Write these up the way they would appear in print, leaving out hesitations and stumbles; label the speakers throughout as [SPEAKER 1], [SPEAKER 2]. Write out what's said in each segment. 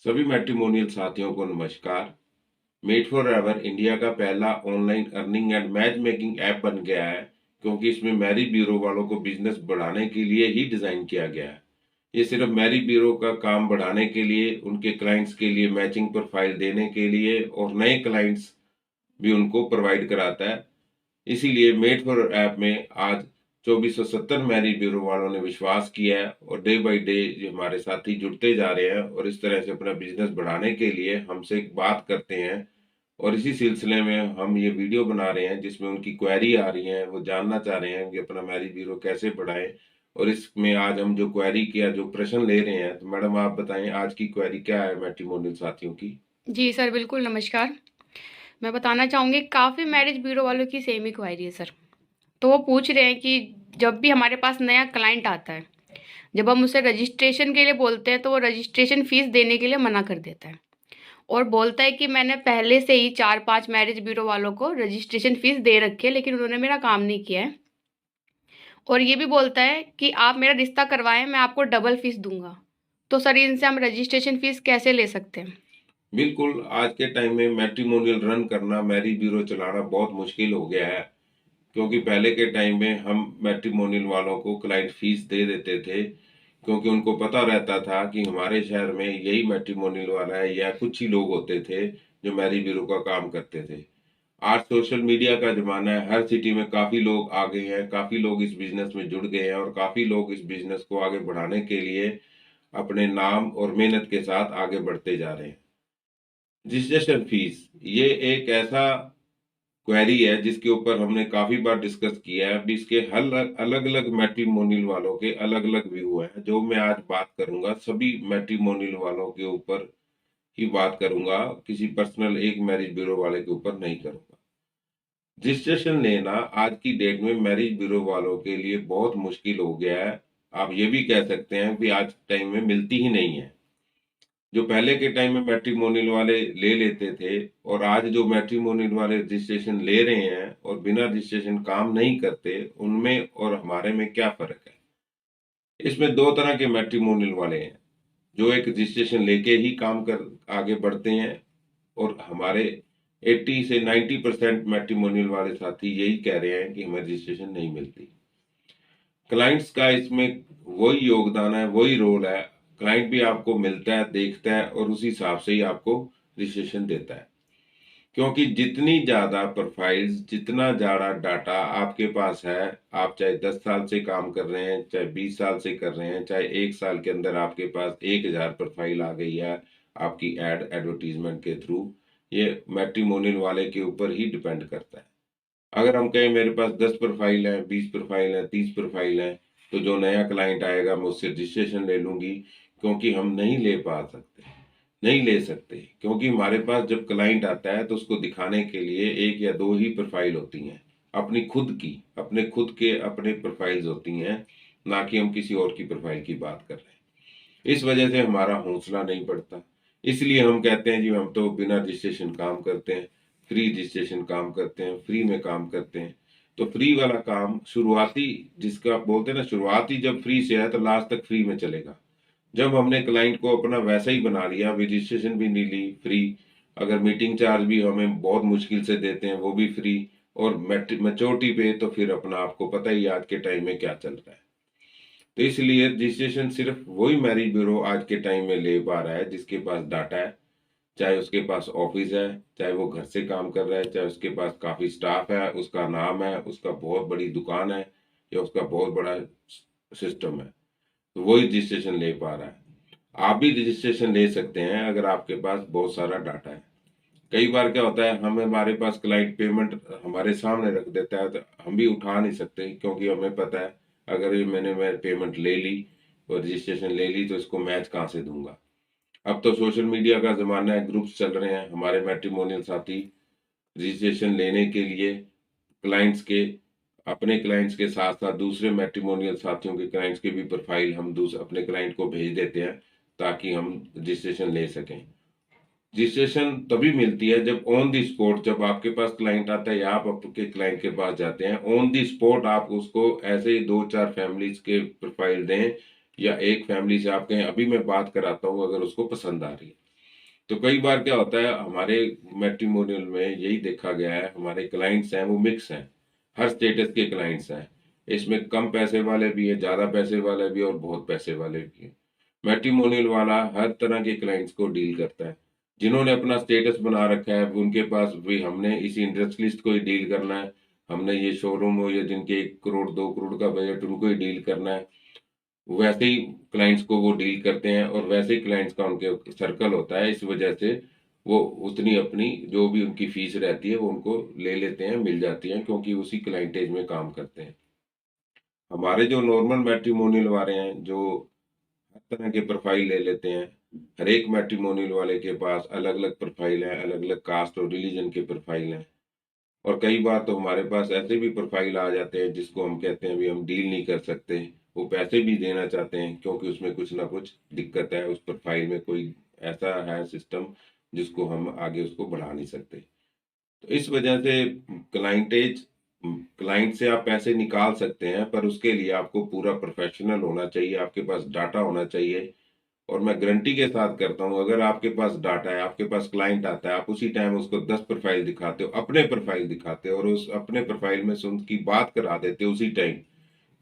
[SPEAKER 1] सभी मैट्रिमोनियल साथियों को नमस्कार। मेट फॉर एवर इंडिया का पहला online earning and match making app बन गया है, क्योंकि इसमें मैरिज ब्यूरो वालों को बिजनेस बढ़ाने के लिए ही डिजाइन किया गया है। ये सिर्फ मैरिज ब्यूरो का काम बढ़ाने के लिए, उनके क्लाइंट्स के लिए मैचिंग प्रोफाइल देने के लिए और नए क्लाइंट्स भी उनको प्रोवाइड कराता है। इसीलिए मेड फॉर ऐप में आज 2470 मैरिज ब्यूरो वालों ने विश्वास किया है और डे बाय डे ये हमारे साथी जुड़ते जा रहे हैं और इस तरह से अपना बिजनेस बढ़ाने के लिए हमसे बात करते हैं। और इसी सिलसिले में हम ये वीडियो बना रहे हैं जिसमें उनकी क्वेरी आ रही है, वो जानना चाह रहे हैं कि अपना मैरिज ब्यूरो कैसे बढ़ाएं। और इसमें आज हम जो क्वेरी किया जो प्रश्न ले रहे हैं, तो मैडम आप बताएं आज की क्वेरी क्या है मैट्रिमोनियल साथियों की।
[SPEAKER 2] जी सर, बिल्कुल नमस्कार। मैं बताना चाहूँगी काफ़ी मैरिज ब्यूरो वालों की सेम ही क्वायरी है सर। तो वो पूछ रहे हैं कि जब भी हमारे पास नया क्लाइंट आता है, जब हम उसे रजिस्ट्रेशन के लिए बोलते हैं तो वो रजिस्ट्रेशन फ़ीस देने के लिए मना कर देता है और बोलता है कि मैंने पहले से ही 4-5 मैरिज ब्यूरो वालों को रजिस्ट्रेशन फ़ीस दे रखी है, लेकिन उन्होंने मेरा काम नहीं किया है। और ये भी बोलता है कि आप मेरा रिश्ता करवाएँ, मैं आपको डबल फ़ीस दूँगा। तो सर इनसे हम रजिस्ट्रेशन फ़ीस कैसे ले सकते हैं?
[SPEAKER 1] बिल्कुल, आज के टाइम में मैट्रिमोनियल रन करना, मैरिज ब्यूरो चलाना बहुत मुश्किल हो गया है, क्योंकि पहले के टाइम में हम मैट्रिमोनियल वालों को क्लाइंट फीस दे देते थे, क्योंकि उनको पता रहता था कि हमारे शहर में यही मैट्रिमोनियल वाला है या कुछ ही लोग होते थे जो मैरिज ब्यूरो का काम करते थे। आज सोशल मीडिया का ज़माना है, हर सिटी में काफ़ी लोग आ गए हैं, काफ़ी लोग इस बिज़नेस में जुड़ गए हैं और काफ़ी लोग इस बिज़नेस को आगे बढ़ाने के लिए अपने नाम और मेहनत के साथ आगे बढ़ते जा रहे हैं। रजिस्ट्रेशन फीस ये एक ऐसा क्वेरी है जिसके ऊपर हमने काफी बार डिस्कस किया है। अब इसके हल अलग अलग मैट्रिमोनियल वालों के अलग अलग व्यू हैं, जो मैं आज बात करूंगा सभी मैट्रिमोनियल वालों के ऊपर ही बात करूंगा, किसी पर्सनल एक मैरिज ब्यूरो वाले के ऊपर नहीं करूंगा। रजिस्ट्रेशन लेना आज की डेट में मैरिज ब्यूरो वालों के लिए बहुत मुश्किल हो गया है। आप ये भी कह सकते हैं कि आज टाइम में मिलती ही नहीं है। जो पहले के टाइम में मैट्रिमोनियल वाले ले लेते थे और आज जो मैट्रिमोनियल वाले रजिस्ट्रेशन ले रहे हैं और बिना रजिस्ट्रेशन काम नहीं करते, उनमें और हमारे में क्या फर्क है। इसमें दो तरह के मैट्रिमोनियल वाले हैं, जो एक रजिस्ट्रेशन लेके ही काम कर आगे बढ़ते हैं, और हमारे 80 से 90% मैट्रिमोनियल वाले साथी यही कह रहे हैं कि हमें रजिस्ट्रेशन नहीं मिलती। क्लाइंट्स का इसमें वही योगदान है, वही रोल है। क्लाइंट भी आपको मिलता है, देखता है और उस हिसाब से ही आपको रजिस्ट्रेशन देता है, क्योंकि जितनी ज़्यादा प्रोफाइल्स, जितना ज़्यादा डाटा आपके पास है, आप चाहे 10 साल से काम कर रहे हैं, चाहे 20 साल से कर रहे हैं, चाहे 1 साल के अंदर आपके पास 1000 प्रोफाइल आ गई है आपकी एडवर्टीजमेंट के थ्रू, ये मैट्रिमोनियल वाले के ऊपर ही डिपेंड करता है। अगर हम कहें मेरे पास 10 प्रोफाइल है, 20 प्रोफाइल है, 30 प्रोफाइल है, तो जो नया क्लाइंट आएगा मैं उससे रजिस्ट्रेशन ले लूंगी, क्योंकि हम नहीं ले पा सकते, नहीं ले सकते, क्योंकि हमारे पास जब क्लाइंट आता है तो उसको दिखाने के लिए एक या दो ही प्रोफाइल होती हैं, अपनी खुद की, अपने खुद के अपने प्रोफाइल्स होती हैं, ना कि हम किसी और की प्रोफाइल की बात कर रहे हैं। इस वजह से हमारा हौसला नहीं बढ़ता। इसलिए हम कहते हैं जी हम तो बिना रजिस्ट्रेशन काम करते हैं, फ्री रजिस्ट्रेशन काम करते हैं, फ्री में काम करते हैं। तो फ्री वाला काम शुरुआती, जिसका आप बोलते हैं ना, शुरुआती जब फ्री से है तो लास्ट तक फ्री में चलेगा। जब हमने क्लाइंट को अपना वैसा ही बना लिया, रजिस्ट्रेशन भी नहीं ली, फ्री, अगर मीटिंग चार्ज भी हमें बहुत मुश्किल से देते हैं वो भी फ्री, और मैच्योरिटी पे तो फिर अपना आपको पता ही आज के टाइम में क्या चल रहा है। तो इसलिए रजिस्ट्रेशन सिर्फ वही मैरिज ब्यूरो आज के टाइम में ले पा रहा है जिसके पास डाटा है, चाहे उसके पास ऑफिस है, चाहे वो घर से काम कर रहा है, चाहे उसके पास काफी स्टाफ है, उसका नाम है, उसका बहुत बड़ी दुकान है या उसका बहुत बड़ा सिस्टम है, तो वही रजिस्ट्रेशन ले पा रहा है। आप भी रजिस्ट्रेशन ले सकते हैं अगर आपके पास बहुत सारा डाटा है। कई बार क्या होता है, हमें हमारे पास क्लाइंट पेमेंट हमारे सामने रख देता है, तो हम भी उठा नहीं सकते, क्योंकि हमें पता है अगर ये मैं पेमेंट ले ली और रजिस्ट्रेशन ले ली तो इसको मैच कहाँ से दूंगा। अब तो सोशल मीडिया का जमाना है, ग्रुप्स चल रहे हैं, हमारे मैट्रिमोनियल साथी रजिस्ट्रेशन लेने के लिए क्लाइंट्स के, अपने क्लाइंट्स के साथ साथ दूसरे मैट्रिमोनियल साथियों के क्लाइंट्स के भी प्रोफाइल हम दूसरे अपने क्लाइंट को भेज देते हैं, ताकि हम रजिस्ट्रेशन ले सकें। रजिस्ट्रेशन तभी मिलती है जब ऑन दी स्पॉट, जब आपके पास क्लाइंट आता है या आप आपके क्लाइंट के पास जाते हैं, ऑन दी स्पॉट आप उसको ऐसे ही 2-4 फैमिलीज के प्रोफाइल दें, या एक फैमिली से आप कहें अभी मैं बात कराता हूँ, अगर उसको पसंद आ रही है। तो कई बार क्या होता है, हमारे मैट्रिमोनियल में यही देखा गया है, हमारे क्लाइंट्स हैं वो मिक्स हैं, हर स्टेटस के क्लाइंट्स हैं। इसमें कम पैसे वाले भी है, ज्यादा पैसे वाले भी है और बहुत पैसे वाले भी है। मैट्रिमोनियल वाला हर तरह के क्लाइंट्स को डील करता है। जिन्होंने अपना स्टेटस बना रखा है उनके पास भी हमने इसी इंटरेस्ट लिस्ट को ही डील करना है। हमने ये शोरूम हो या जिनके 1 करोड़ 2 करोड़ का बजट, उनको ही डील करना है। वैसे ही क्लाइंट्स को वो डील करते हैं और वैसे ही क्लाइंट्स का उनके सर्कल होता है। इस वजह से वो उतनी अपनी जो भी उनकी फीस रहती है वो उनको ले लेते हैं, मिल जाती है, क्योंकि उसी क्लाइंटेज में काम करते हैं। हमारे जो नॉर्मल मैट्रिमोनियल वाले हैं, जो हर तरह के प्रोफाइल ले लेते हैं। हर एक मैट्रिमोनियल वाले के पास अलग अलग प्रोफाइल है, अलग अलग कास्ट और रिलीजन के प्रोफाइल हैं। और कई बार तो हमारे पास ऐसे भी प्रोफाइल आ जाते हैं जिसको हम कहते हैं अभी हम डील नहीं कर सकते। वो पैसे भी देना चाहते हैं क्योंकि उसमें कुछ ना कुछ दिक्कत है, उस प्रोफाइल में कोई ऐसा है सिस्टम जिसको हम आगे उसको बढ़ा नहीं सकते। तो इस वजह से क्लाइंटेज क्लाइंट से आप पैसे निकाल सकते हैं, पर उसके लिए आपको पूरा प्रोफेशनल होना चाहिए, आपके पास डाटा होना चाहिए। और मैं गारंटी के साथ करता हूँ, अगर आपके पास डाटा है, आपके पास क्लाइंट आता है, आप उसी टाइम उसको 10 प्रोफाइल दिखाते हो, अपने प्रोफाइल दिखाते हो और उस अपने प्रोफाइल में से उनकी बात करा देते हो उसी टाइम,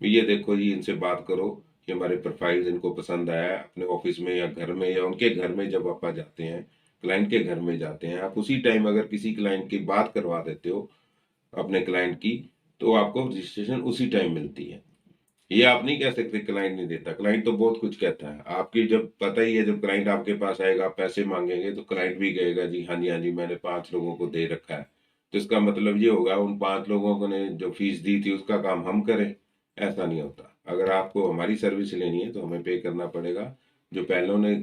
[SPEAKER 1] ये देखो जी इनसे बात करो, कि हमारे प्रोफाइल इनको पसंद आया है। अपने ऑफिस में या घर में या उनके घर में जब आप आ जाते हैं, क्लाइंट के घर में जाते हैं, आप उसी टाइम अगर किसी क्लाइंट की बात करवा देते हो अपने क्लाइंट की, तो आपको रजिस्ट्रेशन उसी टाइम मिलती है। ये आप नहीं कह सकते क्लाइंट नहीं देता, क्लाइंट तो बहुत कुछ कहता है। आपकी जब पता ही है, जब क्लाइंट आपके पास आएगा, आप पैसे मांगेंगे, तो क्लाइंट भी कहेगा जी हाँ जी हाँ जी, मैंने 5 लोगों को दे रखा है। तो इसका मतलब ये होगा उन 5 लोगों को ने जो फीस दी थी उसका काम हम करें। ऐसा नहीं होता। अगर आपको हमारी सर्विस लेनी है तो हमें पे करना पड़ेगा। जो पहलों ने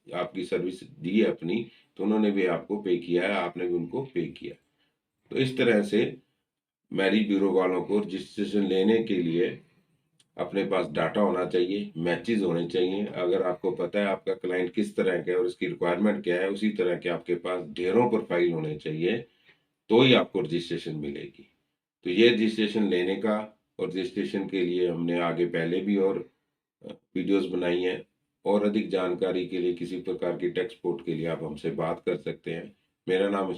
[SPEAKER 1] आपकी सर्विस दी है अपनी, तो उन्होंने भी आपको पे किया है, आपने भी उनको पे किया। तो इस तरह से मैरिज ब्यूरो वालों को रजिस्ट्रेशन लेने के लिए अपने पास डाटा होना चाहिए, मैचेस होने चाहिए। अगर आपको पता है आपका क्लाइंट किस तरह का है और उसकी रिक्वायरमेंट क्या है, उसी तरह के आपके पास ढेरों प्रोफाइल होने चाहिए, तो ही आपको रजिस्ट्रेशन मिलेगी। तो ये रजिस्ट्रेशन लेने का और रजिस्ट्रेशन के लिए हमने आगे पहले भी और वीडियोस बनाई हैं। और अधिक जानकारी के लिए, किसी प्रकार की टेक्स्ट सपोर्ट के लिए आप हमसे बात कर सकते हैं। मेरा नाम